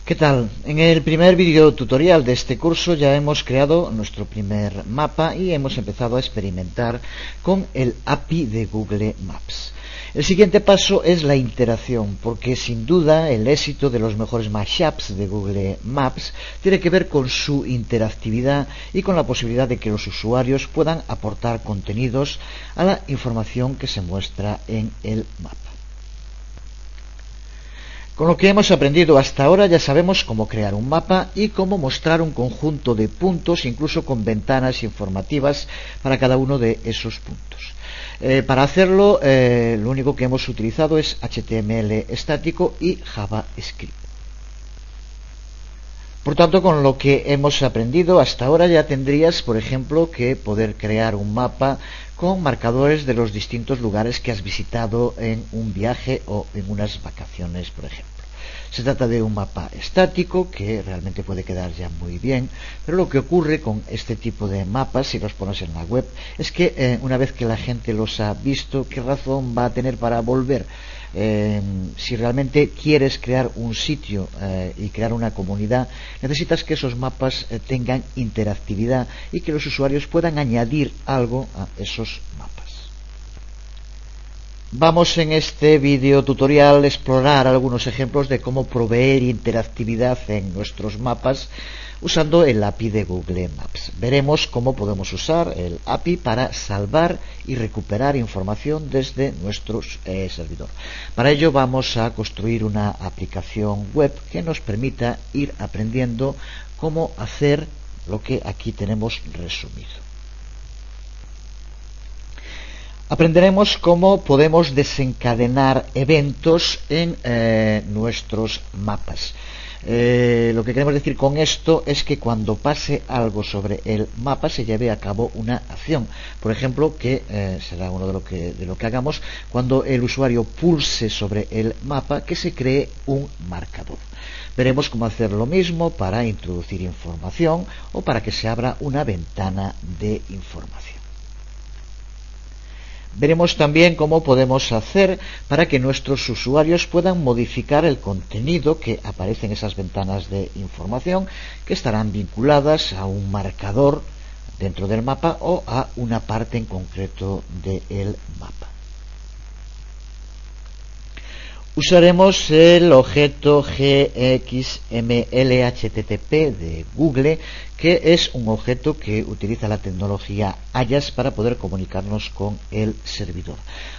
¿Qué tal? En el primer vídeo tutorial de este curso ya hemos creado nuestro primer mapa y hemos empezado a experimentar con el API de Google Maps. El siguiente paso es la interacción, porque sin duda el éxito de los mejores mashups de Google Maps tiene que ver con su interactividad y con la posibilidad de que los usuarios puedan aportar contenidos a la información que se muestra en el mapa. Con lo que hemos aprendido hasta ahora ya sabemos cómo crear un mapa y cómo mostrar un conjunto de puntos, incluso con ventanas informativas para cada uno de esos puntos. Para hacerlo, lo único que hemos utilizado es HTML estático y JavaScript. Por tanto, con lo que hemos aprendido hasta ahora ya tendrías, por ejemplo, que poder crear un mapa con marcadores de los distintos lugares que has visitado en un viaje o en unas vacaciones, por ejemplo. Se trata de un mapa estático que realmente puede quedar ya muy bien, pero lo que ocurre con este tipo de mapas, si los pones en la web, es que una vez que la gente los ha visto, ¿qué razón va a tener para volver? Si realmente quieres crear un sitio y crear una comunidad, necesitas que esos mapas tengan interactividad y que los usuarios puedan añadir algo a esos mapas. Vamos en este vídeo tutorial a explorar algunos ejemplos de cómo proveer interactividad en nuestros mapas usando el API de Google Maps. Veremos cómo podemos usar el API para salvar y recuperar información desde nuestro servidor. Para ello vamos a construir una aplicación web que nos permita ir aprendiendo cómo hacer lo que aquí tenemos resumido. Aprenderemos cómo podemos desencadenar eventos en nuestros mapas. Lo que queremos decir con esto es que cuando pase algo sobre el mapa se lleve a cabo una acción. Por ejemplo, que será uno de lo que hagamos cuando el usuario pulse sobre el mapa, que se cree un marcador. Veremos cómo hacer lo mismo para introducir información o para que se abra una ventana de información. Veremos también cómo podemos hacer para que nuestros usuarios puedan modificar el contenido que aparece en esas ventanas de información, que estarán vinculadas a un marcador dentro del mapa o a una parte en concreto del mapa. Usaremos el objeto GXMLHTTP de Google, que es un objeto que utiliza la tecnología Ajax para poder comunicarnos con el servidor.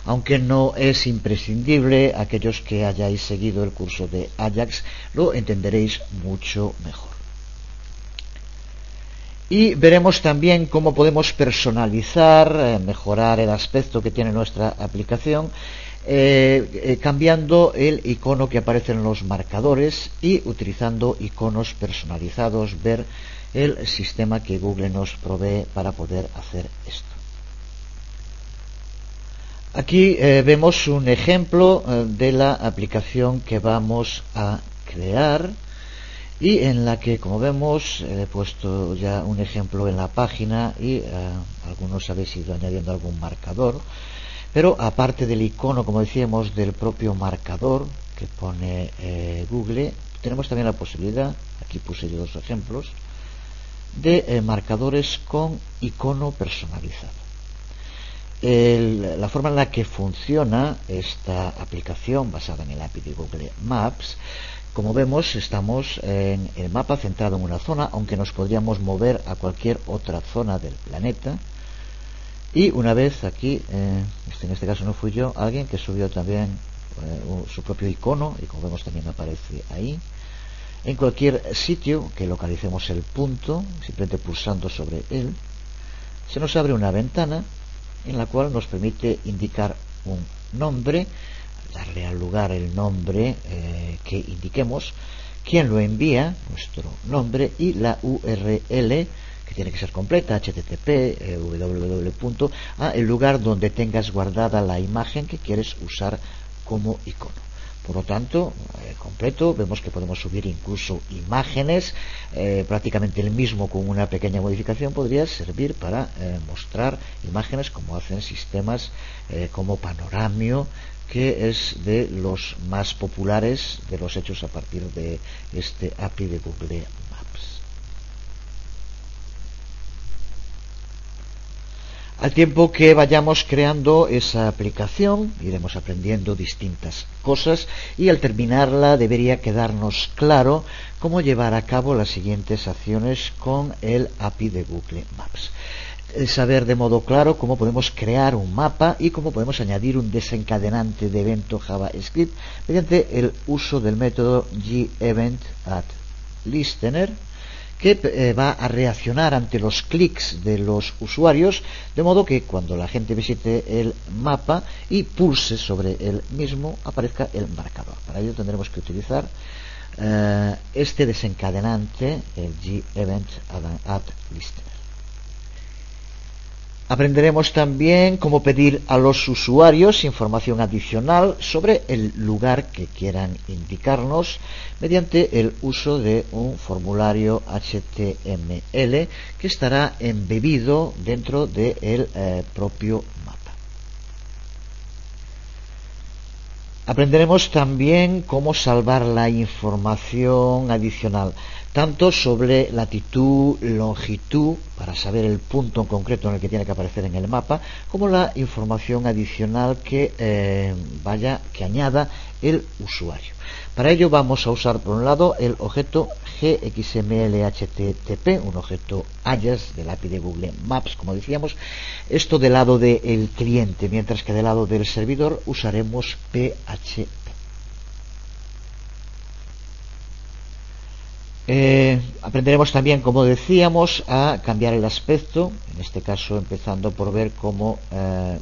Aunque no es imprescindible, aquellos que hayáis seguido el curso de Ajax lo entenderéis mucho mejor. Y veremos también cómo podemos personalizar, mejorar el aspecto que tiene nuestra aplicación, cambiando el icono que aparece en los marcadores y utilizando iconos personalizados, ver el sistema que Google nos provee para poder hacer esto. Aquí vemos un ejemplo de la aplicación que vamos a crear y en la que, como vemos, he puesto ya un ejemplo en la página y algunos habéis ido añadiendo algún marcador. Pero aparte del icono, como decíamos, del propio marcador que pone Google, tenemos también la posibilidad, aquí puse yo dos ejemplos, de marcadores con icono personalizado. La forma en la que funciona esta aplicación basada en el API de Google Maps, como vemos, estamos en el mapa centrado en una zona, aunque nos podríamos mover a cualquier otra zona del planeta. Y una vez aquí, en este caso no fui yo, alguien que subió también su propio icono, y como vemos también aparece ahí. En cualquier sitio que localicemos el punto, simplemente pulsando sobre él, se nos abre una ventana en la cual nos permite indicar un nombre, darle al lugar el nombre que indiquemos, quién lo envía, nuestro nombre, y la URL, que tiene que ser completa, http www, a el lugar donde tengas guardada la imagen que quieres usar como icono. Por lo tanto, completo, vemos que podemos subir incluso imágenes, prácticamente el mismo con una pequeña modificación podría servir para mostrar imágenes como hacen sistemas como Panoramio, que es de los más populares de los hechos a partir de este API de Google Maps. Al tiempo que vayamos creando esa aplicación, iremos aprendiendo distintas cosas y al terminarla debería quedarnos claro cómo llevar a cabo las siguientes acciones con el API de Google Maps. Saber de modo claro cómo podemos crear un mapa y cómo podemos añadir un desencadenante de evento JavaScript mediante el uso del método GEventAddListener, que va a reaccionar ante los clics de los usuarios, de modo que cuando la gente visite el mapa y pulse sobre el mismo aparezca el marcador. Para ello tendremos que utilizar este desencadenante, el GEventAddListener. Aprenderemos también cómo pedir a los usuarios información adicional sobre el lugar que quieran indicarnos mediante el uso de un formulario HTML que estará embebido dentro del propio mapa. Aprenderemos también cómo salvar la información adicional, tanto sobre latitud, longitud, para saber el punto en concreto en el que tiene que aparecer en el mapa, como la información adicional que añada el usuario. Para ello vamos a usar por un lado el objeto GXML-HTTP, un objeto Ajax del API de Google Maps, como decíamos, esto del lado del cliente, mientras que del lado del servidor usaremos PHP. Aprenderemos también, como decíamos, a cambiar el aspecto, en este caso empezando por ver cómo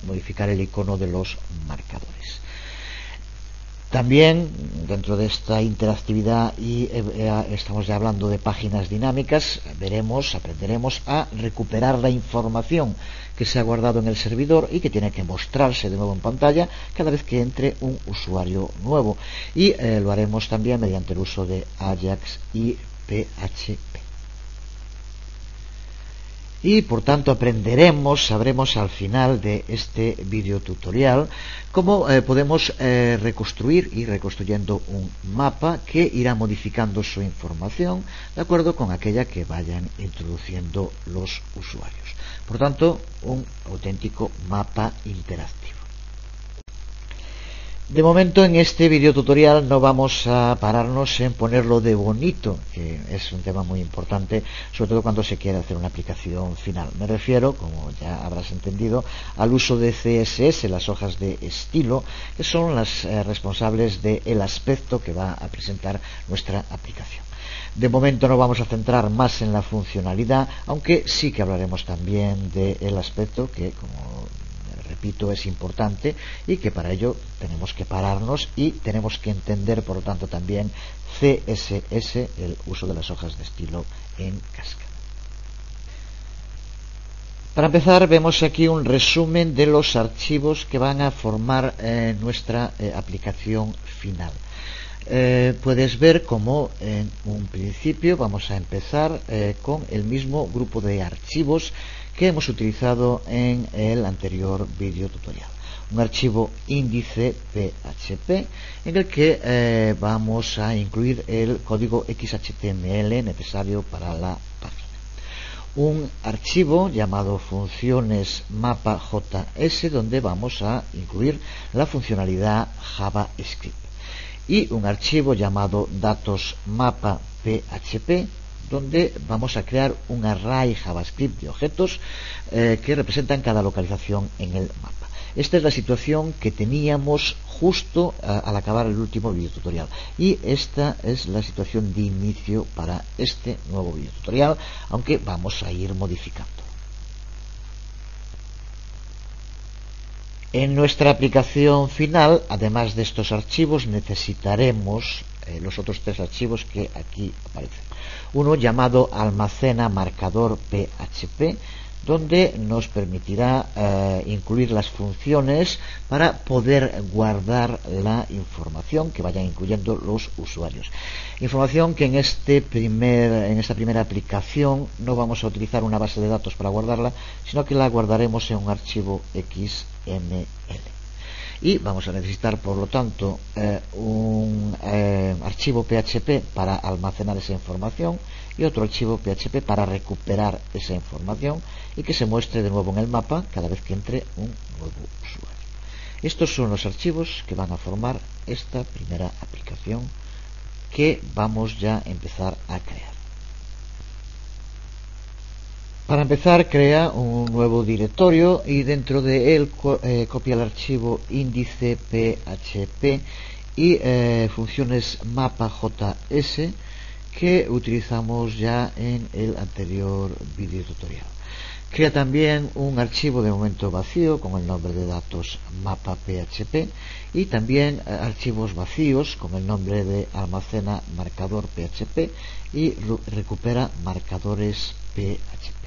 modificar el icono de los marcadores. También, dentro de esta interactividad estamos ya hablando de páginas dinámicas, aprenderemos a recuperar la información que se ha guardado en el servidor y que tiene que mostrarse de nuevo en pantalla cada vez que entre un usuario nuevo. Y lo haremos también mediante el uso de Ajax y PHP. Y por tanto sabremos al final de este video tutorial cómo podemos reconstruir y reconstruyendo un mapa que irá modificando su información de acuerdo con aquella que vayan introduciendo los usuarios. Por tanto, un auténtico mapa interactivo. De momento en este video tutorial no vamos a pararnos en ponerlo de bonito, que es un tema muy importante, sobre todo cuando se quiere hacer una aplicación final. Me refiero, como ya habrás entendido, al uso de CSS, las hojas de estilo, que son las responsables del aspecto que va a presentar nuestra aplicación. De momento no vamos a centrar más en la funcionalidad, aunque sí que hablaremos también del aspecto que, como repito, es importante y que para ello tenemos que pararnos y tenemos que entender, por lo tanto, también CSS, el uso de las hojas de estilo en cascada. Para empezar, vemos aquí un resumen de los archivos que van a formar nuestra aplicación final. Puedes ver cómo en un principio vamos a empezar con el mismo grupo de archivos que hemos utilizado en el anterior video tutorial. Un archivo índice PHP en el que vamos a incluir el código XHTML necesario para la página. Un archivo llamado funciones mapa.js donde vamos a incluir la funcionalidad JavaScript. Y un archivo llamado datos mapa.php donde vamos a crear un array JavaScript de objetos que representan cada localización en el mapa. Esta es la situación que teníamos justo al acabar el último video tutorial y esta es la situación de inicio para este nuevo video tutorial, aunque vamos a ir modificando. En nuestra aplicación final, además de estos archivos, necesitaremos los otros tres archivos que aquí aparecen. Uno llamado almacena marcador PHP, donde nos permitirá incluir las funciones para poder guardar la información que vayan incluyendo los usuarios. Información que en esta primera aplicación no vamos a utilizar una base de datos para guardarla, sino que la guardaremos en un archivo XML. Y vamos a necesitar, por lo tanto, un archivo PHP para almacenar esa información y otro archivo PHP para recuperar esa información y que se muestre de nuevo en el mapa cada vez que entre un nuevo usuario. Estos son los archivos que van a formar esta primera aplicación que vamos ya a empezar a crear. Para empezar, crea un nuevo directorio y dentro de él copia el archivo índice PHP y funciones mapa.js que utilizamos ya en el anterior vídeo tutorial. Crea también un archivo de momento vacío con el nombre de datos mapa.php y también archivos vacíos con el nombre de almacena marcador PHP y recupera marcadores PHP.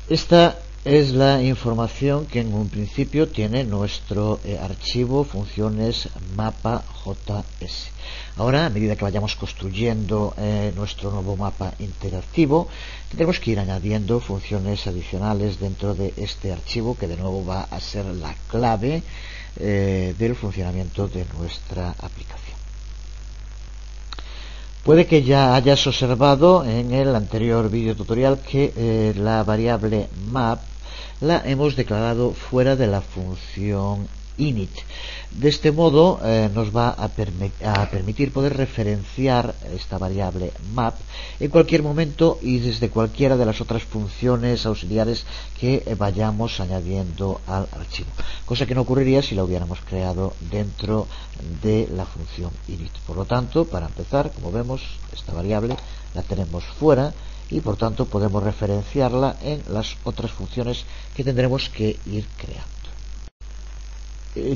Esta es la información que en un principio tiene nuestro archivo funciones mapa.js. Ahora, a medida que vayamos construyendo nuestro nuevo mapa interactivo, tendremos que ir añadiendo funciones adicionales dentro de este archivo, que de nuevo va a ser la clave del funcionamiento de nuestra aplicación. Puede que ya hayas observado en el anterior vídeo tutorial que la variable map la hemos declarado fuera de la función init. De este modo nos va a permitir poder referenciar esta variable map en cualquier momento y desde cualquiera de las otras funciones auxiliares que vayamos añadiendo al archivo, cosa que no ocurriría si la hubiéramos creado dentro de la función init. Por lo tanto, para empezar, como vemos, esta variable la tenemos fuera y por tanto podemos referenciarla en las otras funciones que tendremos que ir creando.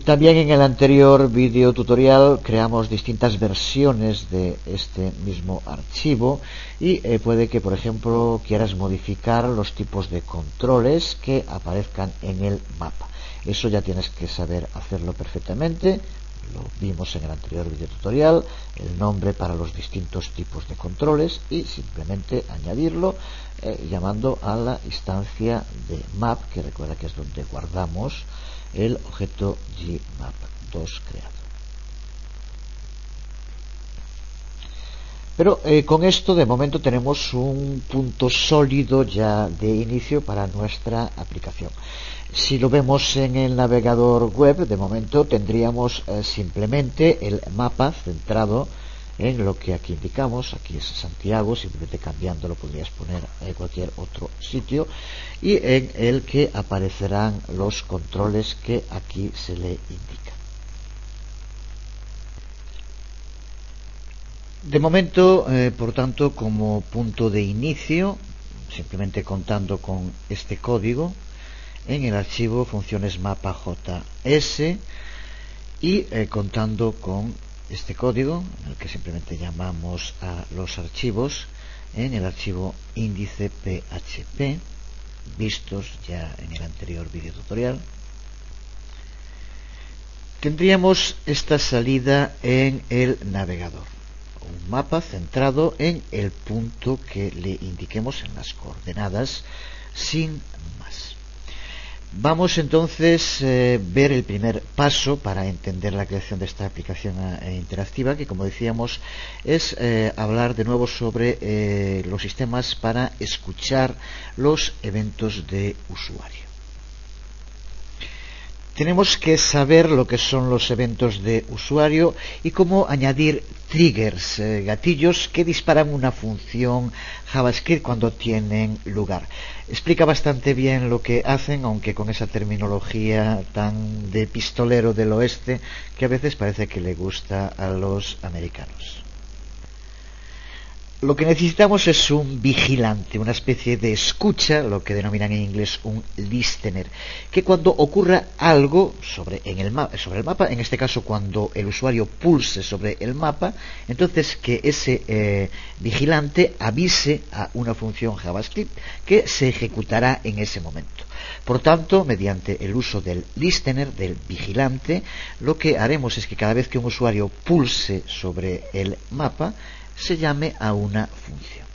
También en el anterior vídeo tutorial creamos distintas versiones de este mismo archivo y puede que, por ejemplo, quieras modificar los tipos de controles que aparezcan en el mapa. Eso ya tienes que saber hacerlo perfectamente. Lo vimos en el anterior vídeo tutorial, el nombre para los distintos tipos de controles y simplemente añadirlo llamando a la instancia de map, que recuerda que es donde guardamos el objeto gmap2 creado. Pero con esto de momento tenemos un punto sólido ya de inicio para nuestra aplicación. Si lo vemos en el navegador web, de momento tendríamos simplemente el mapa centrado en lo que aquí indicamos. Aquí es Santiago, simplemente cambiándolo podrías poner cualquier otro sitio, y en el que aparecerán los controles que aquí se le indican. De momento, por tanto, como punto de inicio, simplemente contando con este código en el archivo funciones mapa.js y contando con este código, en el que simplemente llamamos a los archivos en el archivo índice PHP, vistos ya en el anterior vídeo tutorial, tendríamos esta salida en el navegador. Un mapa centrado en el punto que le indiquemos en las coordenadas, sin más. Vamos entonces a ver el primer paso para entender la creación de esta aplicación interactiva, que, como decíamos, es hablar de nuevo sobre los sistemas para escuchar los eventos de usuario. Tenemos que saber lo que son los eventos de usuario y cómo añadir triggers, gatillos que disparan una función JavaScript cuando tienen lugar. Explica bastante bien lo que hacen, aunque con esa terminología tan de pistolero del oeste que a veces parece que le gusta a los americanos. Lo que necesitamos es un vigilante, una especie de escucha, lo que denominan en inglés un listener, que cuando ocurra algo sobre el mapa, en este caso cuando el usuario pulse sobre el mapa, entonces que ese vigilante avise a una función JavaScript que se ejecutará en ese momento. Por tanto, mediante el uso del listener, del vigilante, lo que haremos es que cada vez que un usuario pulse sobre el mapa, se llame a una función.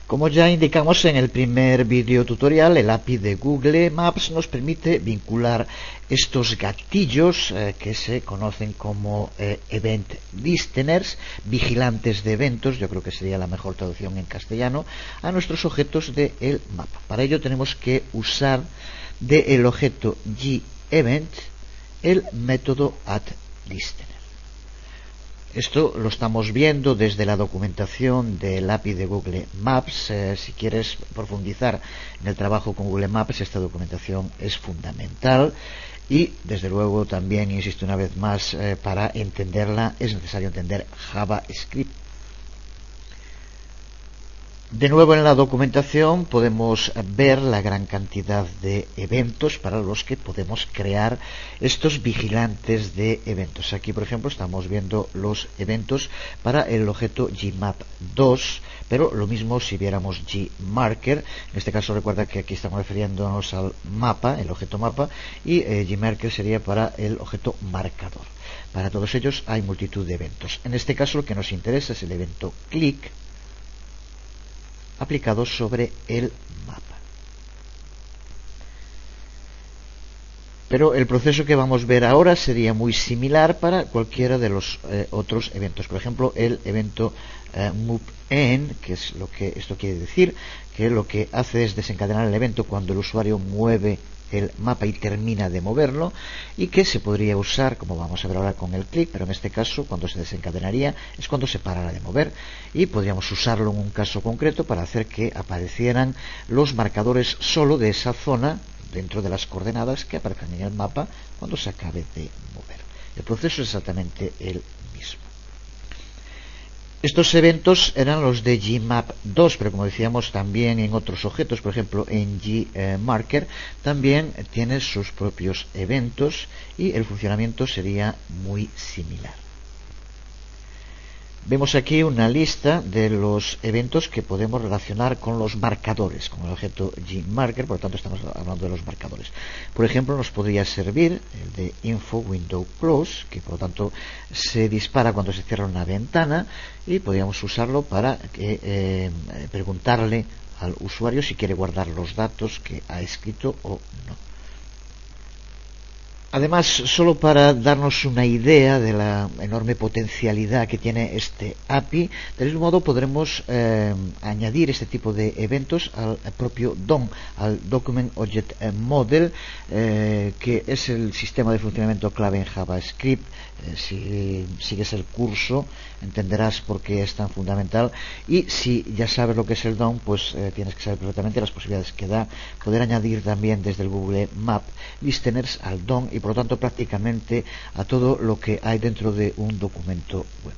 Como ya indicamos en el primer video tutorial, el API de Google Maps nos permite vincular estos gatillos que se conocen como Event Listeners, vigilantes de eventos, yo creo que sería la mejor traducción en castellano, a nuestros objetos del mapa. Para ello tenemos que usar del objeto GEvent el método addListener. Esto lo estamos viendo desde la documentación del API de Google Maps. Si quieres profundizar en el trabajo con Google Maps, esta documentación es fundamental y, desde luego, también, insisto una vez más, para entenderla es necesario entender JavaScript. De nuevo, en la documentación podemos ver la gran cantidad de eventos para los que podemos crear estos vigilantes de eventos. Aquí, por ejemplo, estamos viendo los eventos para el objeto GMap2, pero lo mismo si viéramos GMarker. En este caso, recuerda que aquí estamos refiriéndonos al mapa, el objeto mapa, y GMarker sería para el objeto marcador. Para todos ellos hay multitud de eventos. En este caso, lo que nos interesa es el evento click aplicado sobre el mapa. Pero el proceso que vamos a ver ahora sería muy similar para cualquiera de los otros eventos. Por ejemplo, el evento moveIn, que es lo que esto quiere decir, que lo que hace es desencadenar el evento cuando el usuario mueve el mapa y termina de moverlo, y que se podría usar, como vamos a ver ahora, con el clic, pero en este caso cuando se desencadenaría es cuando se parara de mover, y podríamos usarlo en un caso concreto para hacer que aparecieran los marcadores solo de esa zona dentro de las coordenadas que aparezcan en el mapa cuando se acabe de mover. El proceso es exactamente el mismo. Estos eventos eran los de GMap2, pero como decíamos también en otros objetos, por ejemplo en GMarker, también tiene sus propios eventos y el funcionamiento sería muy similar. Vemos aquí una lista de los eventos que podemos relacionar con los marcadores, con el objeto GMarker, por lo tanto estamos hablando de los marcadores. Por ejemplo, nos podría servir el de info window close, que por lo tanto se dispara cuando se cierra una ventana, y podríamos usarlo para preguntarle al usuario si quiere guardar los datos que ha escrito o no. Además, solo para darnos una idea de la enorme potencialidad que tiene este API, del mismo modo podremos añadir este tipo de eventos al propio DOM, al Document Object Model, que es el sistema de funcionamiento clave en JavaScript. Si sigues el curso entenderás por qué es tan fundamental, y si ya sabes lo que es el DOM, pues tienes que saber perfectamente las posibilidades que da poder añadir también desde el Google Map listeners al DOM y por lo tanto prácticamente a todo lo que hay dentro de un documento web.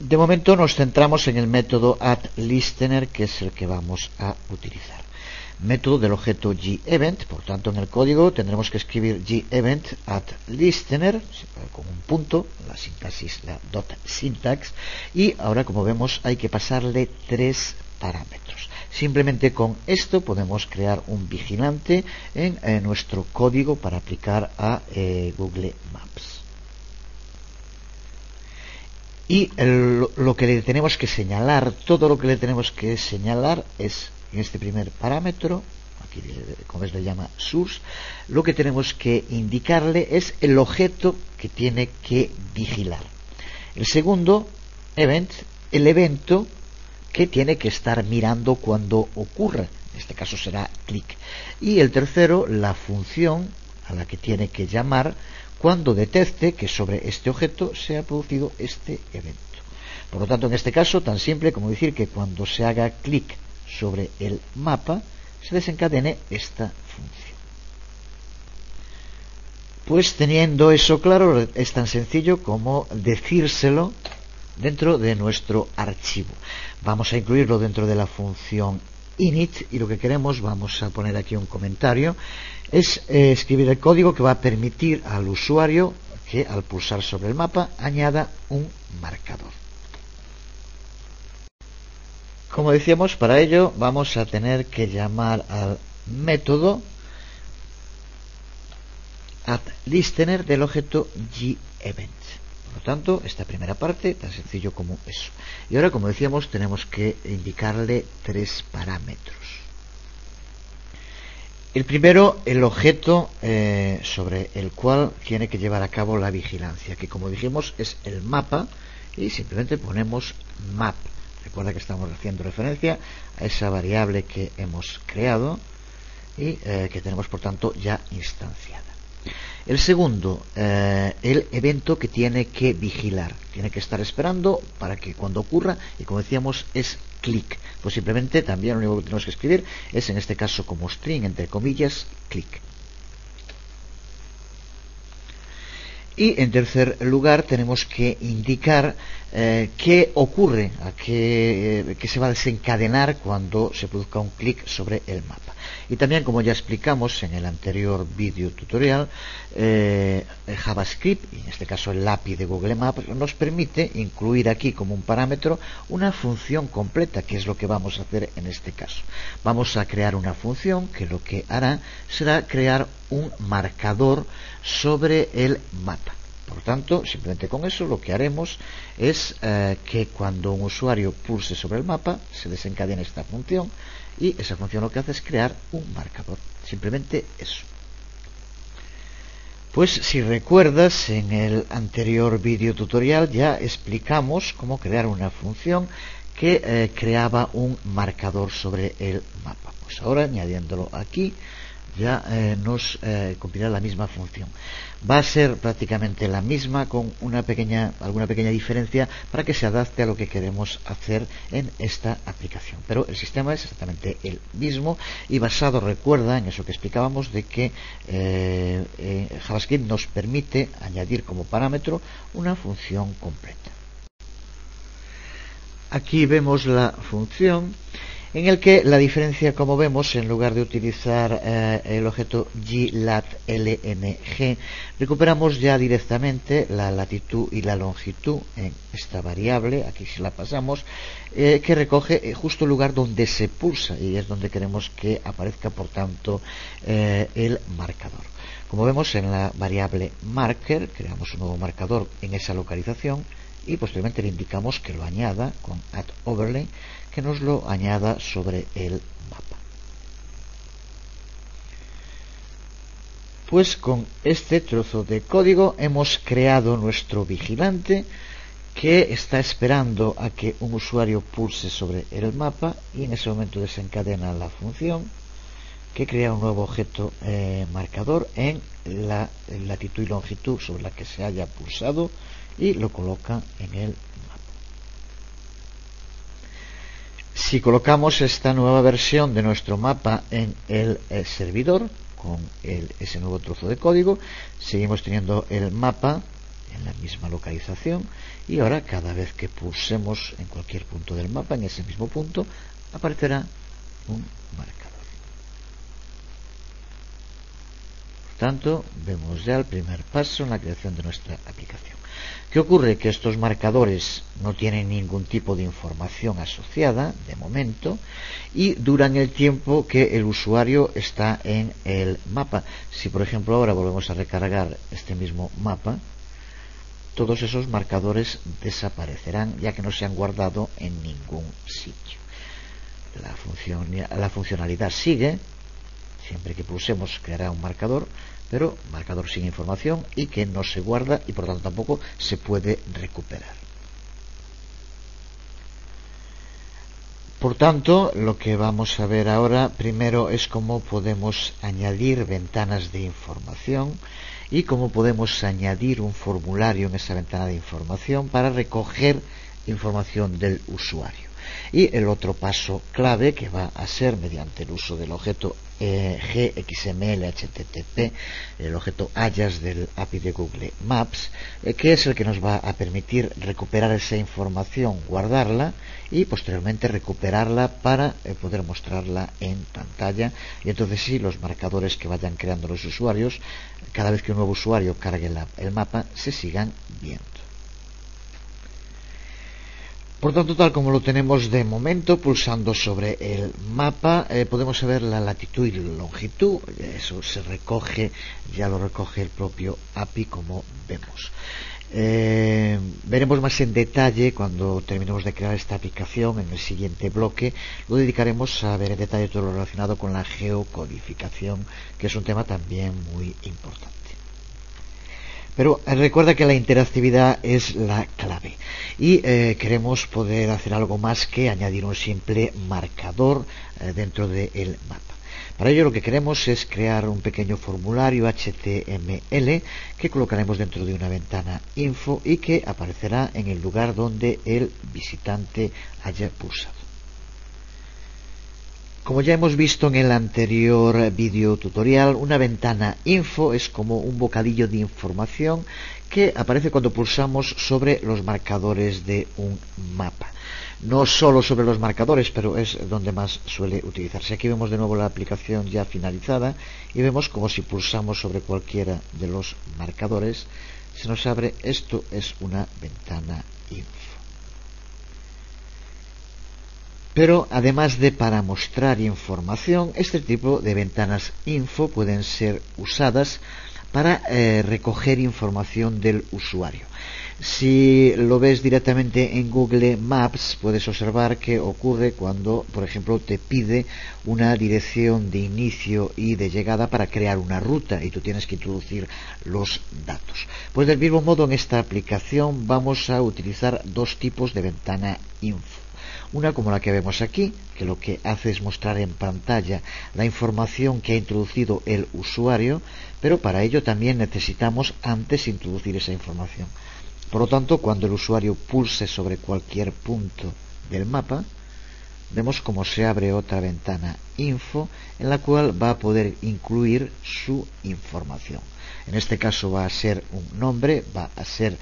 De momento nos centramos en el método addListener, que es el que vamos a utilizar. Método del objeto GEvent, por tanto en el código tendremos que escribir GEvent addListener con un punto, la sintaxis, la .syntax, y ahora, como vemos, hay que pasarle 3 parámetros. Simplemente con esto podemos crear un vigilante en nuestro código para aplicar a Google Maps. Y lo que le tenemos que señalar, todo lo que le tenemos que señalar es en este primer parámetro, aquí como ves le llama source, lo que tenemos que indicarle es el objeto que tiene que vigilar. El segundo, event, el evento que tiene que estar mirando cuando ocurra, en este caso será click. Y el tercero, la función a la que tiene que llamar cuando detecte que sobre este objeto se ha producido este evento. Por lo tanto, en este caso, tan simple como decir que cuando se haga clic sobre el mapa se desencadene esta función. Pues teniendo eso claro, es tan sencillo como decírselo dentro de nuestro archivo. Vamos a incluirlo dentro de la función init y lo que queremos, vamos a poner aquí un comentario, es escribir el código que va a permitir al usuario que al pulsar sobre el mapa añada un marcador. Como decíamos, para ello vamos a tener que llamar al método addListener del objeto GEvent. Por lo tanto, esta primera parte, tan sencillo como eso. Y ahora, como decíamos, tenemos que indicarle 3 parámetros. El primero, el objeto sobre el cual tiene que llevar a cabo la vigilancia, que como dijimos es el mapa, y simplemente ponemos map. Recuerda que estamos haciendo referencia a esa variable que hemos creado y que tenemos por tanto ya instanciada. El segundo, el evento que tiene que vigilar. Tiene que estar esperando para que cuando ocurra, y como decíamos, es click. Pues simplemente también lo único que tenemos que escribir es, en este caso como string, entre comillas, click. Y en tercer lugar tenemos que indicar qué ocurre, qué se va a desencadenar cuando se produzca un clic sobre el mapa. Y también, como ya explicamos en el anterior vídeo tutorial, JavaScript, y en este caso el API de Google Maps, nos permite incluir aquí como un parámetro una función completa, que es lo que vamos a hacer en este caso. Vamos a crear una función que lo que hará será crear un marcador sobre el mapa. Por tanto, simplemente con eso lo que haremos es que cuando un usuario pulse sobre el mapa se desencadena esta función, y esa función lo que hace es crear un marcador. Simplemente eso. Pues si recuerdas, en el anterior vídeo tutorial ya explicamos cómo crear una función que creaba un marcador sobre el mapa. Pues ahora, añadiéndolo aquí, ya nos cumplirá la misma función. Va a ser prácticamente la misma, con alguna pequeña diferencia para que se adapte a lo que queremos hacer en esta aplicación. Pero el sistema es exactamente el mismo y basado, recuerda, en eso que explicábamos, de que JavaScript nos permite añadir como parámetro una función completa. Aquí vemos la función en el que la diferencia, como vemos, en lugar de utilizar el objeto GLAT-LMG, recuperamos ya directamente la latitud y la longitud en esta variable, aquí si la pasamos, que recoge justo el lugar donde se pulsa, y es donde queremos que aparezca, por tanto, el marcador. Como vemos, en la variable marker creamos un nuevo marcador en esa localización y posteriormente le indicamos que lo añada con add_overlay, que nos lo añada sobre el mapa. Pues con este trozo de código hemos creado nuestro vigilante, que está esperando a que un usuario pulse sobre el mapa, y en ese momento desencadena la función que crea un nuevo objeto marcador en la latitud y longitud sobre la que se haya pulsado y lo coloca en el mapa. Si colocamos esta nueva versión de nuestro mapa en el servidor con ese nuevo trozo de código, seguimos teniendo el mapa en la misma localización, y ahora cada vez que pulsemos en cualquier punto del mapa, en ese mismo punto aparecerá un marcador. Por tanto, vemos ya el primer paso en la creación de nuestra aplicación. ¿Qué ocurre? Que estos marcadores no tienen ningún tipo de información asociada de momento y duran el tiempo que el usuario está en el mapa. Si por ejemplo ahora volvemos a recargar este mismo mapa, todos esos marcadores desaparecerán, ya que no se han guardado en ningún sitio. La funcionalidad sigue, siempre que pulsemos creará un marcador, pero marcador sin información y que no se guarda y por tanto tampoco se puede recuperar. Por tanto, lo que vamos a ver ahora primero es cómo podemos añadir ventanas de información y cómo podemos añadir un formulario en esa ventana de información para recoger información del usuario. Y el otro paso clave, que va a ser mediante el uso del objeto GXML HTTP, el objeto Ajax del API de Google Maps, que es el que nos va a permitir recuperar esa información, guardarla y posteriormente recuperarla para poder mostrarla en pantalla. Y entonces sí, los marcadores que vayan creando los usuarios, cada vez que un nuevo usuario cargue el mapa, se sigan viendo. Por tanto, tal como lo tenemos de momento, pulsando sobre el mapa, podemos ver la latitud y la longitud. Eso se recoge, ya lo recoge el propio API, como vemos. Veremos más en detalle cuando terminemos de crear esta aplicación. En el siguiente bloque lo dedicaremos a ver en detalle todo lo relacionado con la geocodificación, que es un tema también muy importante. Pero recuerda que la interactividad es la clave y queremos poder hacer algo más que añadir un simple marcador dentro del mapa. Para ello lo que queremos es crear un pequeño formulario HTML que colocaremos dentro de una ventana info y que aparecerá en el lugar donde el visitante haya pulsado. Como ya hemos visto en el anterior vídeo tutorial, una ventana info es como un bocadillo de información que aparece cuando pulsamos sobre los marcadores de un mapa. No solo sobre los marcadores, pero es donde más suele utilizarse. Aquí vemos de nuevo la aplicación ya finalizada y vemos como si pulsamos sobre cualquiera de los marcadores se nos abre. Esto es una ventana info. Pero además de para mostrar información, este tipo de ventanas info pueden ser usadas para recoger información del usuario. Si lo ves directamente en Google Maps, puedes observar qué ocurre cuando, por ejemplo, te pide una dirección de inicio y de llegada para crear una ruta y tú tienes que introducir los datos. Pues del mismo modo, en esta aplicación vamos a utilizar dos tipos de ventana info. Una como la que vemos aquí, que lo que hace es mostrar en pantalla la información que ha introducido el usuario, pero para ello también necesitamos antes introducir esa información. Por lo tanto, cuando el usuario pulse sobre cualquier punto del mapa, vemos cómo se abre otra ventana info en la cual va a poder incluir su información. En este caso va a ser un nombre, va a ser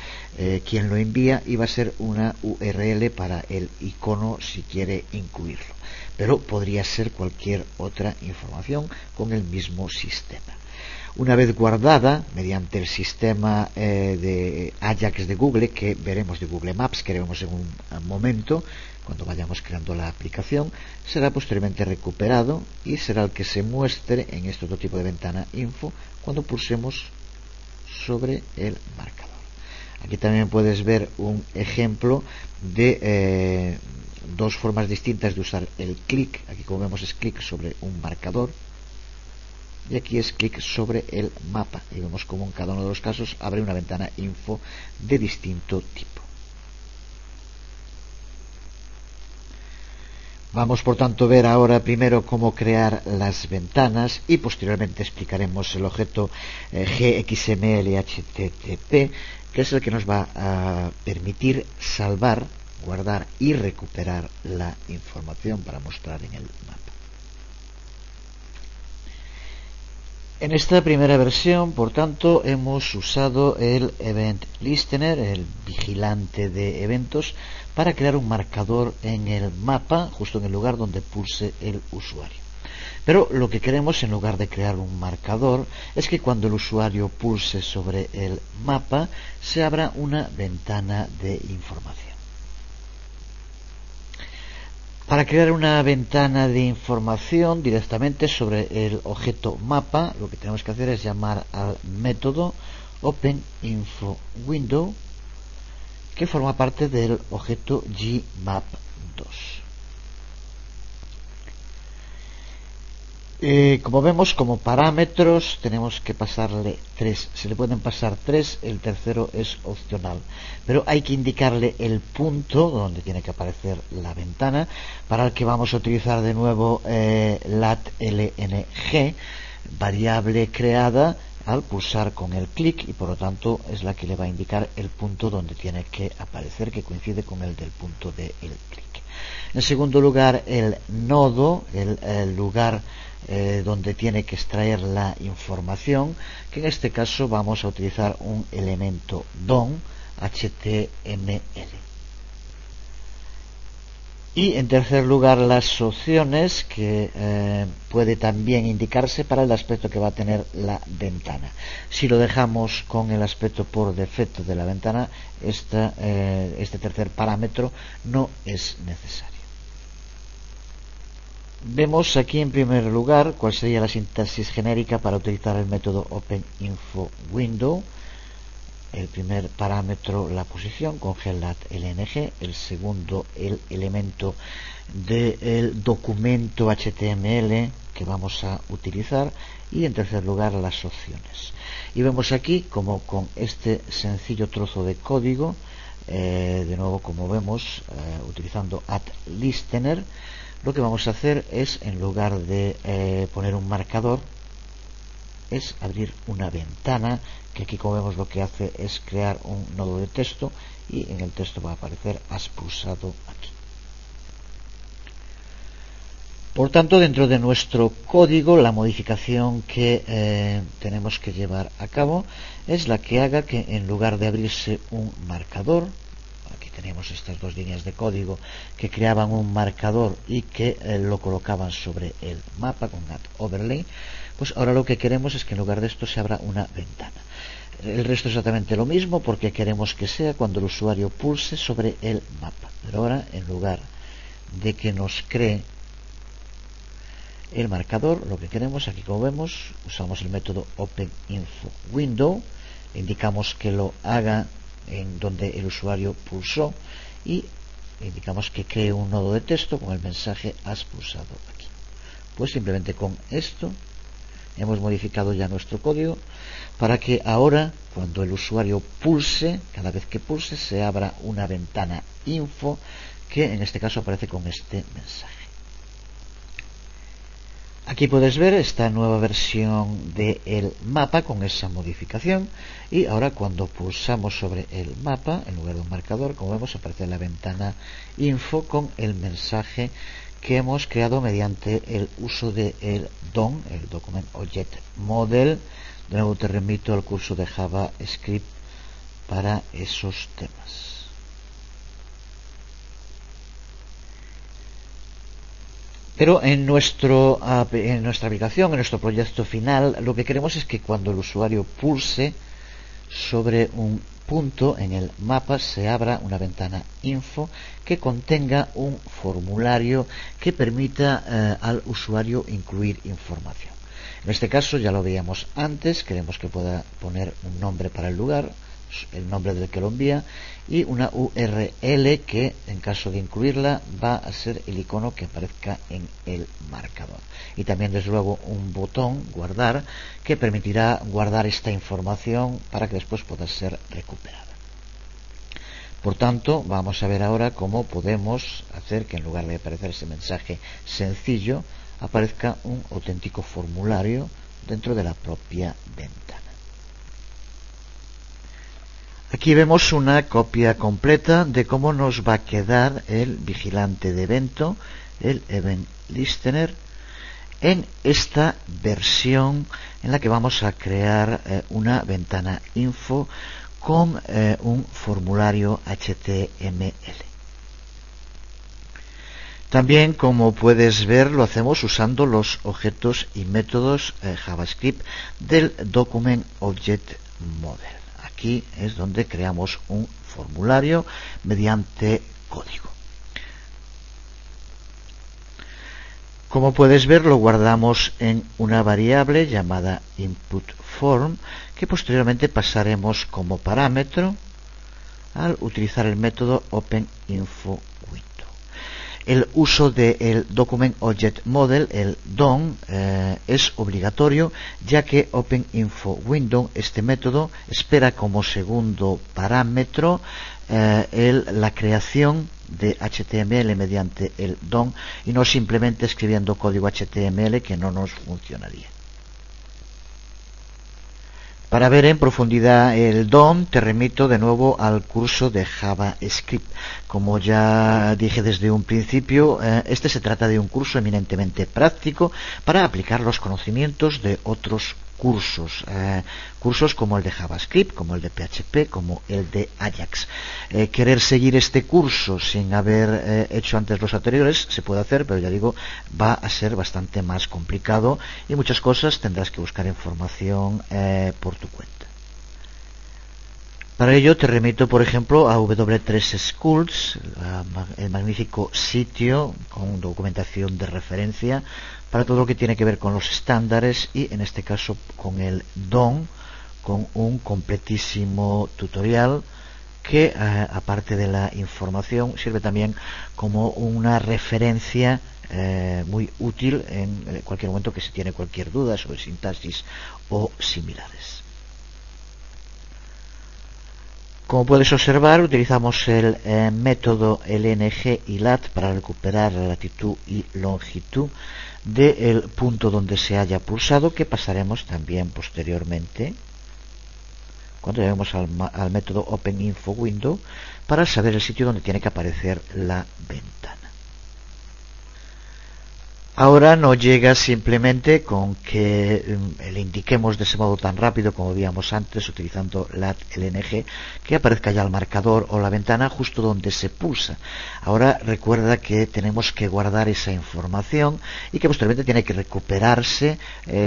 quien lo envía y va a ser una URL para el icono si quiere incluirlo. Pero podría ser cualquier otra información con el mismo sistema. Una vez guardada mediante el sistema de Ajax de Google, que veremos de Google Maps, que veremos en un momento cuando vayamos creando la aplicación, será posteriormente recuperado y será el que se muestre en este otro tipo de ventana info cuando pulsemos sobre el marcador. Aquí también puedes ver un ejemplo de dos formas distintas de usar el clic. Aquí, como vemos, es clic sobre un marcador y aquí es clic sobre el mapa y vemos como en cada uno de los casos abre una ventana info de distinto tipo. Vamos por tanto a ver ahora primero cómo crear las ventanas y posteriormente explicaremos el objeto GXML HTTP, que es el que nos va a permitir salvar, guardar y recuperar la información para mostrar en el mapa. En esta primera versión, por tanto, hemos usado el Event Listener, el vigilante de eventos, para crear un marcador en el mapa, justo en el lugar donde pulse el usuario. Pero lo que queremos, en lugar de crear un marcador, es que cuando el usuario pulse sobre el mapa, se abra una ventana de información. Para crear una ventana de información directamente sobre el objeto mapa, lo que tenemos que hacer es llamar al método OpenInfoWindow, que forma parte del objeto GMap2. Como vemos, como parámetros tenemos que pasarle 3. Se le pueden pasar 3, el tercero es opcional. Pero hay que indicarle el punto donde tiene que aparecer la ventana, para el que vamos a utilizar de nuevo lat.lng, variable creada al pulsar con el clic, y por lo tanto es la que le va a indicar el punto donde tiene que aparecer, que coincide con el del punto del clic. En segundo lugar, el nodo, el lugar donde tiene que extraer la información, que en este caso vamos a utilizar un elemento DOM HTML. Y en tercer lugar, las opciones, que puede también indicarse para el aspecto que va a tener la ventana. Si lo dejamos con el aspecto por defecto de la ventana, este tercer parámetro no es necesario. Vemos aquí en primer lugar cuál sería la sintaxis genérica para utilizar el método OpenInfoWindow. El primer parámetro, la posición con GELAT-LNG. El segundo, el elemento del documento HTML que vamos a utilizar. Y en tercer lugar, las opciones. Y vemos aquí como con este sencillo trozo de código, de nuevo como vemos, utilizando @listener, lo que vamos a hacer es, en lugar de poner un marcador, es abrir una ventana, que aquí como vemos lo que hace es crear un nodo de texto, y en el texto va a aparecer has pulsado aquí. Por tanto, dentro de nuestro código, la modificación que tenemos que llevar a cabo es la que haga que, en lugar de abrirse un marcador, aquí tenemos estas dos líneas de código que creaban un marcador y que lo colocaban sobre el mapa con @overlay, pues ahora lo que queremos es que en lugar de esto se abra una ventana. El resto es exactamente lo mismo, porque queremos que sea cuando el usuario pulse sobre el mapa. Pero ahora, en lugar de que nos cree el marcador, lo que queremos, aquí como vemos, usamos el método OpenInfoWindow, indicamos que lo haga en donde el usuario pulsó, y indicamos que cree un nodo de texto con el mensaje has pulsado aquí. Pues simplemente con esto hemos modificado ya nuestro código para que ahora, cuando el usuario pulse, cada vez que pulse, se abra una ventana info, que en este caso aparece con este mensaje. Aquí puedes ver esta nueva versión del mapa con esa modificación, y ahora cuando pulsamos sobre el mapa, en lugar de un marcador, como vemos, aparece la ventana info con el mensaje que hemos creado mediante el uso del DOM, el Document Object Model. De nuevo te remito al curso de JavaScript para esos temas. Pero en nuestra aplicación, en nuestro proyecto final, lo que queremos es que cuando el usuario pulse sobre un punto en el mapa, se abra una ventana info que contenga un formulario que permita al usuario incluir información. En este caso, ya lo veíamos antes, queremos que pueda poner un nombre para el lugar, el nombre del que lo envía, y una URL que, en caso de incluirla, va a ser el icono que aparezca en el marcador. Y también, desde luego, un botón guardar que permitirá guardar esta información para que después pueda ser recuperada. Por tanto, vamos a ver ahora cómo podemos hacer que, en lugar de aparecer ese mensaje sencillo, aparezca un auténtico formulario dentro de la propia ventana. Aquí vemos una copia completa de cómo nos va a quedar el vigilante de evento, el Event Listener, en esta versión en la que vamos a crear una ventana info con un formulario HTML. También, como puedes ver, lo hacemos usando los objetos y métodos JavaScript del Document Object Model. Aquí es donde creamos un formulario mediante código. Como puedes ver, lo guardamos en una variable llamada inputForm, que posteriormente pasaremos como parámetro al utilizar el método OpenInfoWindow. El uso del Document Object Model, el DOM, es obligatorio, ya que OpenInfoWindow, este método, espera como segundo parámetro la creación de HTML mediante el DOM, y no simplemente escribiendo código HTML, que no nos funcionaría. Para ver en profundidad el DOM, te remito de nuevo al curso de JavaScript. Como ya dije desde un principio, este se trata de un curso eminentemente práctico para aplicar los conocimientos de otros cursos, cursos como el de JavaScript, como el de PHP, como el de Ajax. Querer seguir este curso sin haber hecho antes los anteriores se puede hacer, pero ya digo, va a ser bastante más complicado y muchas cosas tendrás que buscar información por tu cuenta. Para ello te remito, por ejemplo, a W3 Schools, el magnífico sitio con documentación de referencia para todo lo que tiene que ver con los estándares y, en este caso, con el DOM, con un completísimo tutorial que, aparte de la información, sirve también como una referencia muy útil en cualquier momento que se tiene cualquier duda sobre sintaxis o similares. Como puedes observar, utilizamos el método LNG y LAT para recuperar la latitud y longitud del punto donde se haya pulsado, que pasaremos también posteriormente cuando lleguemos al método OpenInfoWindow para saber el sitio donde tiene que aparecer la ventana. Ahora no llega simplemente con que le indiquemos de ese modo tan rápido como veíamos antes utilizando lat LNG que aparezca ya el marcador o la ventana justo donde se pulsa. Ahora recuerda que tenemos que guardar esa información y que posteriormente tiene que recuperarse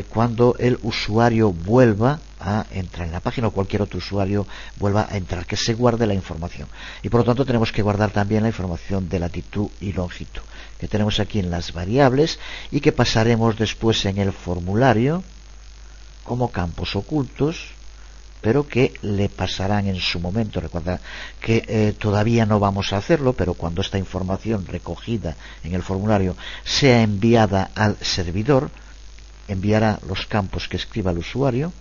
cuando el usuario vuelva a entrar en la página o cualquier otro usuario vuelva a entrar, que se guarde la información. Y por lo tanto tenemos que guardar también la información de latitud y longitud que tenemos aquí en las variables y que pasaremos después en el formulario como campos ocultos, pero que le pasarán en su momento. Recuerda que todavía no vamos a hacerlo, pero cuando esta información recogida en el formulario sea enviada al servidor, enviará los campos que escriba el usuario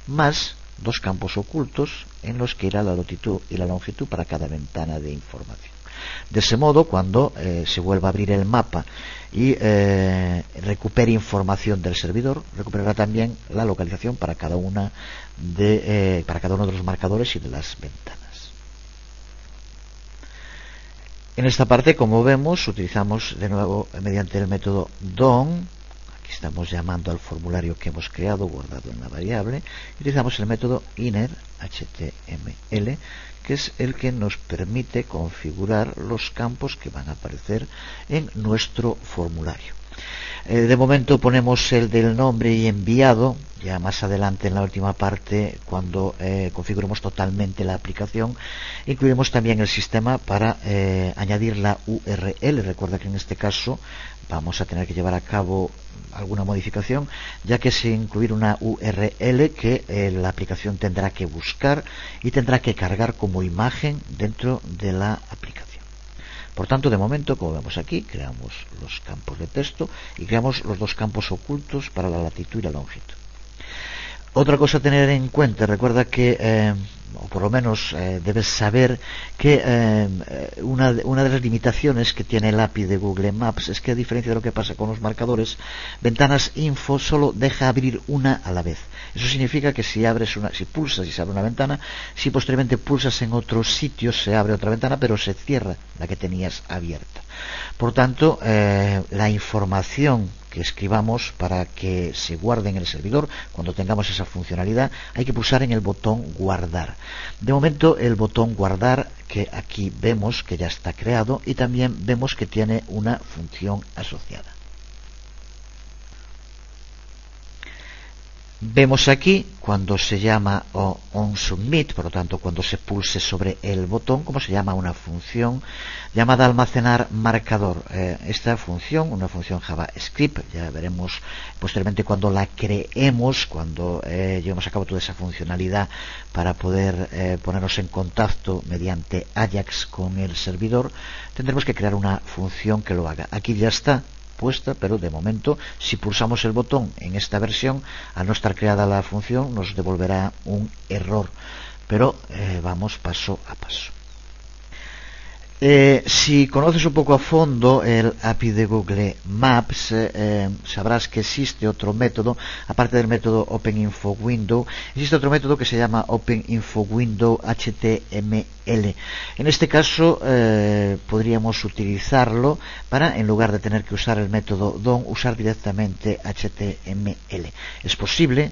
más dos campos ocultos en los que irá la latitud y la longitud para cada ventana de información. De ese modo, cuando se vuelva a abrir el mapa y recupere información del servidor, recuperará también la localización para cada uno de los marcadores y de las ventanas. En esta parte, como vemos, utilizamos de nuevo mediante el método DOM. Estamos llamando al formulario que hemos creado, guardado en la variable, y utilizamos el método inner.html, que es el que nos permite configurar los campos que van a aparecer en nuestro formulario. De momento ponemos el del nombre y enviado. Ya más adelante en la última parte, cuando configuremos totalmente la aplicación, incluiremos también el sistema para añadir la URL. Recuerda que en este caso vamos a tener que llevar a cabo alguna modificación, ya que es incluir una URL que la aplicación tendrá que buscar y tendrá que cargar como imagen dentro de la aplicación. Por tanto, de momento, como vemos aquí, creamos los campos de texto y creamos los dos campos ocultos para la latitud y la longitud. Otra cosa a tener en cuenta, recuerda que, o por lo menos debes saber que una de las limitaciones que tiene el API de Google Maps es que, a diferencia de lo que pasa con los marcadores, Ventanas Info solo deja abrir una a la vez. Eso significa que si pulsas y se abre una ventana, si posteriormente pulsas en otro sitio se abre otra ventana, pero se cierra la que tenías abierta. Por tanto, la información que escribamos para que se guarde en el servidor, cuando tengamos esa funcionalidad, hay que pulsar en el botón guardar. De momento, el botón guardar, que aquí vemos que ya está creado, y también vemos que tiene una función asociada. Vemos aquí cuando se llama onSubmit, por lo tanto cuando se pulse sobre el botón, como se llama una función llamada almacenar marcador. Esta función, una función JavaScript, ya veremos posteriormente cuando la creemos, cuando llevemos a cabo toda esa funcionalidad para poder ponernos en contacto mediante Ajax con el servidor, tendremos que crear una función que lo haga. Aquí ya está puesta, pero de momento, si pulsamos el botón en esta versión, al no estar creada la función, nos devolverá un error, pero vamos paso a paso. Si conoces un poco a fondo el API de Google Maps, sabrás que existe otro método, aparte del método OpenInfoWindow, existe otro método que se llama OpenInfoWindow HTML. En este caso podríamos utilizarlo para, en lugar de tener que usar el método DOM, usar directamente HTML. Es posible.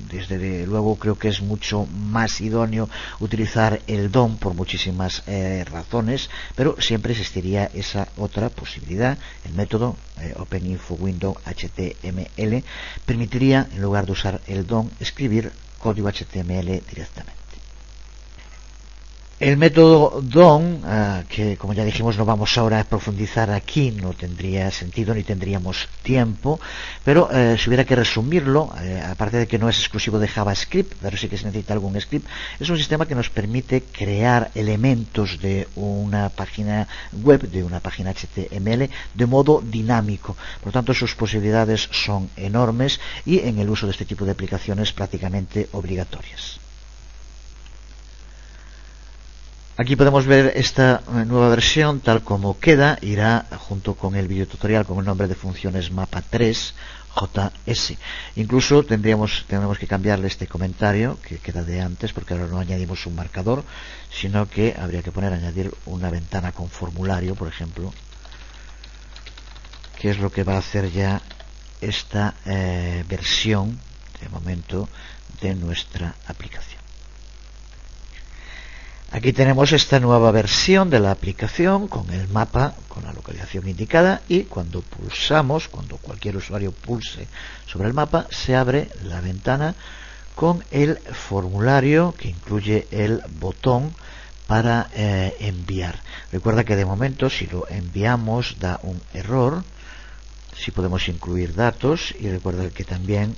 Desde luego creo que es mucho más idóneo utilizar el DOM por muchísimas razones, pero siempre existiría esa otra posibilidad. El método OpenInfoWindow HTML permitiría, en lugar de usar el DOM, escribir código HTML directamente. El método DOM, que como ya dijimos no vamos ahora a profundizar aquí, no tendría sentido ni tendríamos tiempo, pero si hubiera que resumirlo, aparte de que no es exclusivo de JavaScript, pero sí que se necesita algún script, es un sistema que nos permite crear elementos de una página web, de una página HTML, de modo dinámico. Por lo tanto, sus posibilidades son enormes y en el uso de este tipo de aplicaciones prácticamente obligatorias. Aquí podemos ver esta nueva versión tal como queda, irá junto con el videotutorial con el nombre de funciones mapa 3 JS. Incluso tendremos que cambiarle este comentario que queda de antes, porque ahora no añadimos un marcador, sino que habría que añadir una ventana con formulario, por ejemplo, que es lo que va a hacer ya esta versión de momento de nuestra aplicación. Aquí tenemos esta nueva versión de la aplicación con el mapa, con la localización indicada, y cuando cualquier usuario pulse sobre el mapa, se abre la ventana con el formulario que incluye el botón para enviar. Recuerda que de momento si lo enviamos da un error. Sí podemos incluir datos, y recuerda que también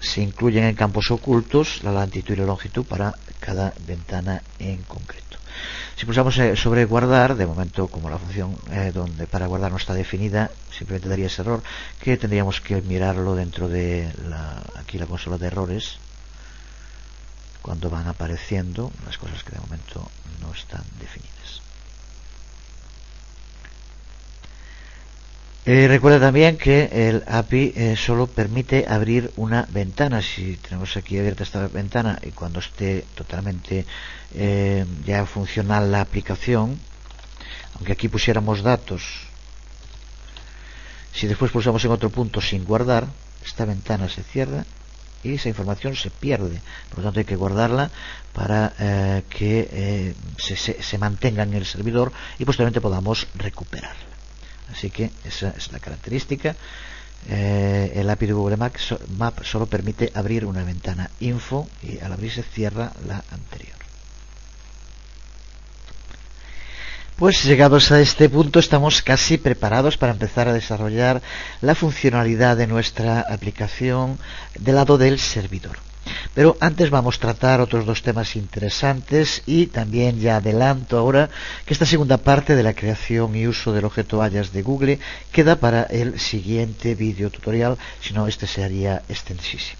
se incluyen en campos ocultos la latitud y la longitud para cada ventana en concreto. Si pulsamos sobre guardar, de momento como la función donde para guardar no está definida, simplemente daría ese error que tendríamos que mirarlo dentro de aquí la consola de errores, cuando van apareciendo las cosas que de momento no están definidas. Recuerda también que el API solo permite abrir una ventana. Si tenemos aquí abierta esta ventana y cuando esté totalmente ya funcional la aplicación, aunque aquí pusiéramos datos, si después pulsamos en otro punto sin guardar, esta ventana se cierra y esa información se pierde. Por lo tanto hay que guardarla para que se mantenga en el servidor y posteriormente podamos recuperarla. Así que esa es la característica. El API de Google Maps solo permite abrir una ventana info y al abrirse cierra la anterior. Pues llegados a este punto estamos casi preparados para empezar a desarrollar la funcionalidad de nuestra aplicación del lado del servidor. Pero antes vamos a tratar otros dos temas interesantes, y también ya adelanto ahora que esta segunda parte de la creación y uso del objeto alias de Google queda para el siguiente video tutorial, si no este sería extensísimo.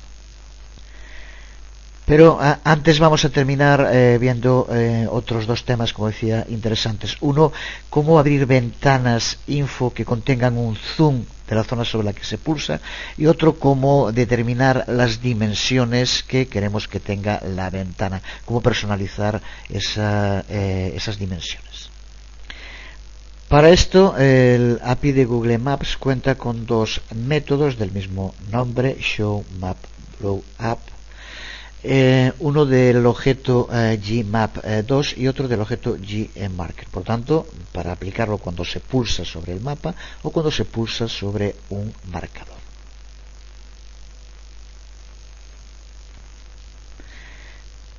Pero antes vamos a terminar viendo otros dos temas, como decía, interesantes. Uno, cómo abrir ventanas info que contengan un zoom de la zona sobre la que se pulsa, y otro, cómo determinar las dimensiones que queremos que tenga la ventana, cómo personalizar esas dimensiones. Para esto, el API de Google Maps cuenta con dos métodos del mismo nombre, showMapBlowUp. Uno del objeto gmap2 y otro del objeto gmarker. Por tanto, para aplicarlo cuando se pulsa sobre el mapa o cuando se pulsa sobre un marcador.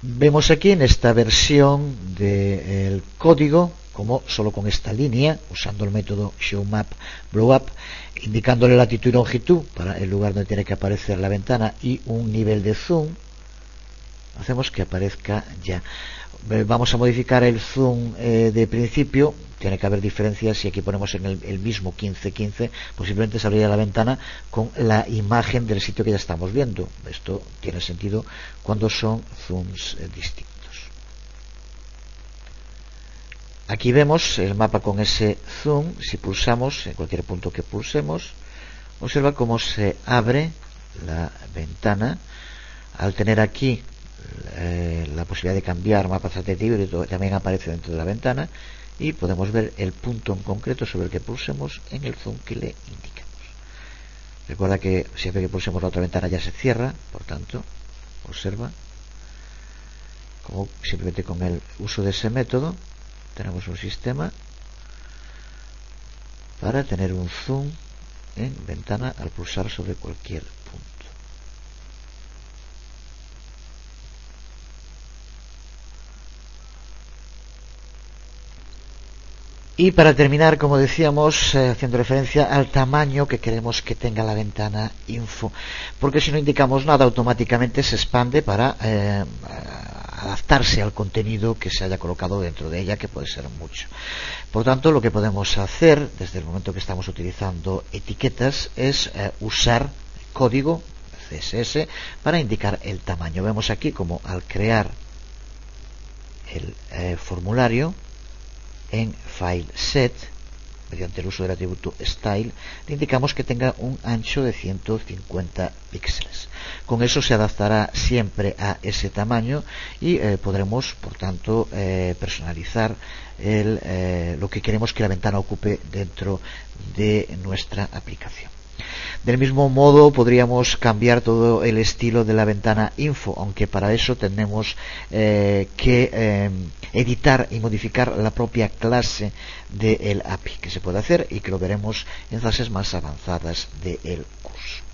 Vemos aquí en esta versión del código como solo con esta línea, usando el método showMapBlowUp, indicándole latitud y longitud para el lugar donde tiene que aparecer la ventana y un nivel de zoom, hacemos que aparezca ya. Vamos a modificar el zoom de principio. Tiene que haber diferencias. Si aquí ponemos en el mismo 15:15, posiblemente se abriría la ventana con la imagen del sitio que ya estamos viendo. Esto tiene sentido cuando son zooms distintos. Aquí vemos el mapa con ese zoom. Si pulsamos en cualquier punto que pulsemos, observa cómo se abre la ventana. Al tener aquí la posibilidad de cambiar mapa satélite, también aparece dentro de la ventana, y podemos ver el punto en concreto sobre el que pulsemos en el zoom que le indicamos. Recuerda que siempre que pulsemos la otra ventana ya se cierra, por tanto, observa como simplemente con el uso de ese método tenemos un sistema para tener un zoom en ventana al pulsar sobre cualquier punto. Y para terminar, como decíamos, haciendo referencia al tamaño que queremos que tenga la ventana info, porque si no indicamos nada automáticamente se expande para adaptarse al contenido que se haya colocado dentro de ella, que puede ser mucho. Por tanto, lo que podemos hacer desde el momento que estamos utilizando etiquetas es usar código CSS para indicar el tamaño. Vemos aquí como al crear el formulario en File Set, mediante el uso del atributo Style, le indicamos que tenga un ancho de 150 píxeles. Con eso se adaptará siempre a ese tamaño y podremos, por tanto, personalizar lo que queremos que la ventana ocupe dentro de nuestra aplicación. Del mismo modo podríamos cambiar todo el estilo de la ventana info, aunque para eso tenemos que editar y modificar la propia clase del API, que se puede hacer y que lo veremos en fases más avanzadas del curso.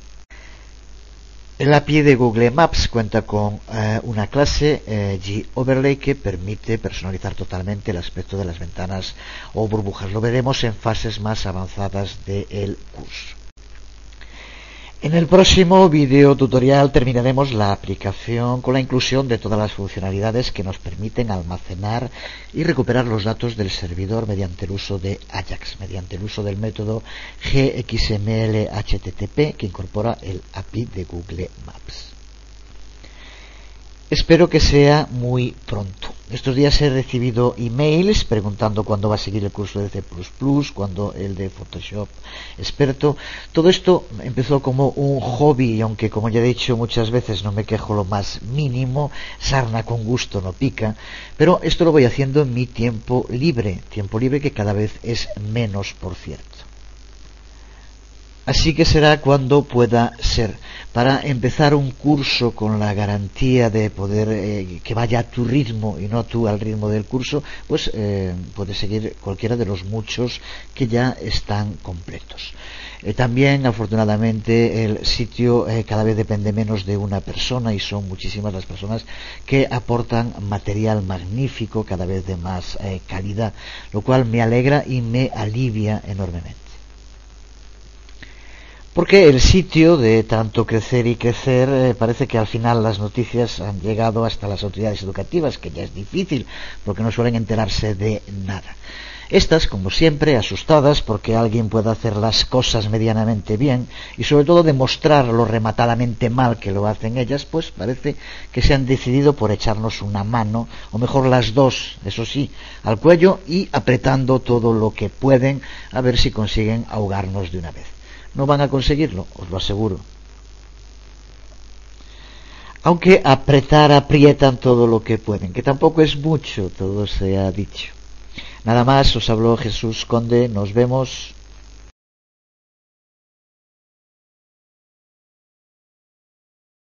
El API de Google Maps cuenta con una clase GOverlay que permite personalizar totalmente el aspecto de las ventanas o burbujas. Lo veremos en fases más avanzadas del curso. En el próximo video tutorial terminaremos la aplicación con la inclusión de todas las funcionalidades que nos permiten almacenar y recuperar los datos del servidor mediante el uso de Ajax, mediante el uso del método GXML-HTTP que incorpora el API de Google Maps. Espero que sea muy pronto. Estos días he recibido emails preguntando cuándo va a seguir el curso de C++, cuándo el de Photoshop experto. Todo esto empezó como un hobby y aunque, como ya he dicho muchas veces, no me quejo lo más mínimo, sarna con gusto no pica, pero esto lo voy haciendo en mi tiempo libre que cada vez es menos, por cierto. Así que será cuando pueda ser. Para empezar un curso con la garantía de poder que vaya a tu ritmo y no tú al ritmo del curso, pues puedes seguir cualquiera de los muchos que ya están completos. También, afortunadamente, el sitio cada vez depende menos de una persona y son muchísimas las personas que aportan material magnífico, cada vez de más calidad, lo cual me alegra y me alivia enormemente. Porque el sitio de tanto crecer y crecer, parece que al final las noticias han llegado hasta las autoridades educativas, que ya es difícil porque no suelen enterarse de nada. Estas, como siempre, asustadas porque alguien pueda hacer las cosas medianamente bien y sobre todo demostrar lo rematadamente mal que lo hacen ellas, pues parece que se han decidido por echarnos una mano, o mejor las dos, eso sí, al cuello y apretando todo lo que pueden a ver si consiguen ahogarnos de una vez. No van a conseguirlo, os lo aseguro. Aunque aprietan todo lo que pueden, que tampoco es mucho, todo se ha dicho. Nada más, os habló Jesús Conde, nos vemos.